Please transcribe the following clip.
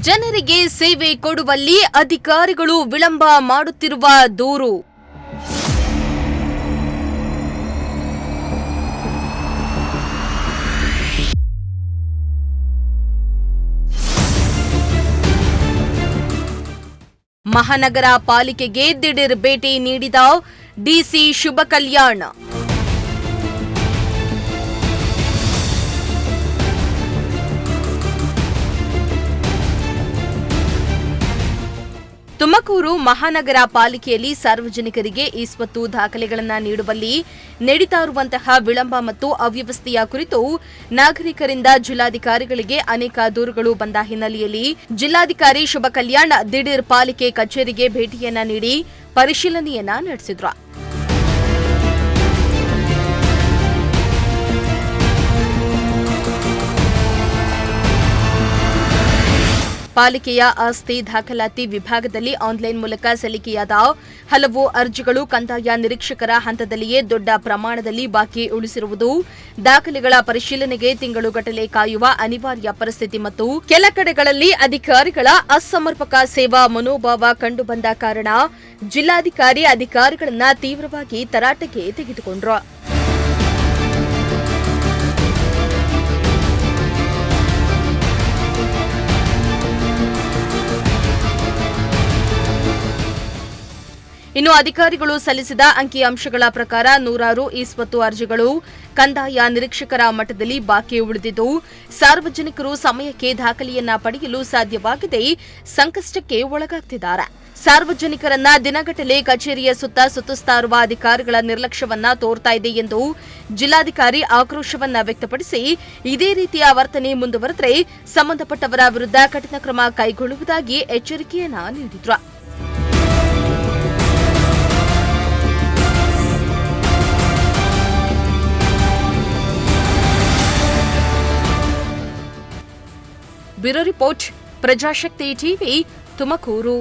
ಜನರಿಗೆ ಸೇವೆ ಕೊಡುವಲ್ಲಿ ಅಧಿಕಾರಿಗಳು ವಿಳಂಬ ಮಾಡುತ್ತಿರುವ ದೂರು. ಮಹಾನಗರ ಪಾಲಿಕೆಗೆ ದಿಢೀರ್ ಭೇಟಿ ನೀಡಿದ ಡಿಸಿ ಶುಭ ಕಲ್ಯಾಣ್. ತುಮಕೂರು ಮಹಾನಗರ ಪಾಲಿಕೆಯಲ್ಲಿ ಸಾರ್ವಜನಿಕರಿಗೆ ಈ ಸ್ವತ್ತು ದಾಖಲೆಗಳನ್ನು ನೀಡುವಲ್ಲಿ ನಡೀತಾ ಇರುವಂತಹ ವಿಳಂಬ ಮತ್ತು ಅವ್ಯವಸ್ಥೆಯ ಕುರಿತು ನಾಗರಿಕರಿಂದ ಜಿಲ್ಲಾಧಿಕಾರಿಗಳಿಗೆ ಅನೇಕ ದೂರುಗಳು ಬಂದ ಹಿನ್ನೆಲೆಯಲ್ಲಿ ಜಿಲ್ಲಾಧಿಕಾರಿ ಶುಭ ಕಲ್ಯಾಣ್ ದಿಢೀರ್ ಪಾಲಿಕೆ ಕಚೇರಿಗೆ ಭೇಟಿಯನ್ನ ನೀಡಿ ಪರಿಶೀಲನೆಯನ್ನ ನಡೆಸಿದ್ರು. ಪಾಲಿಕೆಯ ಆಸ್ತಿ ದಾಖಲಾತಿ ವಿಭಾಗದಲ್ಲಿ ಆನ್ಲೈನ್ ಮೂಲಕ ಸಲ್ಲಿಕೆಯಾದ ಹಲವು ಅರ್ಜಿಗಳು ಕಂದಾಯ ನಿರೀಕ್ಷಕರ ಹಂತದಲ್ಲಿಯೇ ದೊಡ್ಡ ಪ್ರಮಾಣದಲ್ಲಿ ಬಾಕಿ ಉಳಿಸಿರುವುದು, ದಾಖಲೆಗಳ ಪರಿಶೀಲನೆಗೆ ತಿಂಗಳುಗಟ್ಟಲೆ ಕಾಯುವ ಅನಿವಾರ್ಯ ಪರಿಸ್ಥಿತಿ ಮತ್ತು ಕೆಲ ಕಡೆಗಳಲ್ಲಿ ಅಧಿಕಾರಿಗಳ ಅಸಮರ್ಪಕ ಸೇವಾ ಮನೋಭಾವ ಕಂಡುಬಂದ ಕಾರಣ ಜಿಲ್ಲಾಧಿಕಾರಿ ಅಧಿಕಾರಿಗಳನ್ನ ತೀವ್ರವಾಗಿ ತರಾಟೆಗೆ ತೆಗೆದುಕೊಂಡರು. ಇನ್ನು ಅಧಿಕಾರಿಗಳು ಸಲ್ಲಿಸಿದ ಅಂಕಿಅಂಶಗಳ ಪ್ರಕಾರ ನೂರಾರು ಈ ಸ್ವತ್ತು ಅರ್ಜಿಗಳು ಕಂದಾಯ ನಿರೀಕ್ಷಕರ ಮಟ್ಟದಲ್ಲಿ ಬಾಕಿ ಉಳಿದಿದ್ದು, ಸಾರ್ವಜನಿಕರು ಸಮಯಕ್ಕೆ ದಾಖಲೆಯನ್ನ ಪಡೆಯಲು ಸಾಧ್ಯವಾಗದೆ ಸಂಕಷ್ಟಕ್ಕೆ ಒಳಗಾಗ್ತಿದ್ದಾರೆ. ಸಾರ್ವಜನಿಕರನ್ನ ದಿನಗಟ್ಟಲೆ ಕಚೇರಿಯ ಸುತ್ತ ಸುತ್ತಿಸ್ತಾ ಇರುವ ಅಧಿಕಾರಿಗಳ ನಿರ್ಲಕ್ಷ್ಯವನ್ನ ತೋರ್ತಾ ಇದೆ ಎಂದು ಜಿಲ್ಲಾಧಿಕಾರಿ ಆಕ್ರೋಶವನ್ನ ವ್ಯಕ್ತಪಡಿಸಿ, ಇದೇ ರೀತಿಯ ವರ್ತನೆ ಮುಂದುವರೆದರೆ ಸಂಬಂಧಪಟ್ಟವರ ವಿರುದ್ಧ ಕಠಿಣ ಕ್ರಮ ಕೈಗೊಳ್ಳುವುದಾಗಿ ಎಚ್ಚರಿಕೆಯನ್ನ ನೀಡಿದ್ರು. Bureau report, Prajashakti TV, Tumakuru.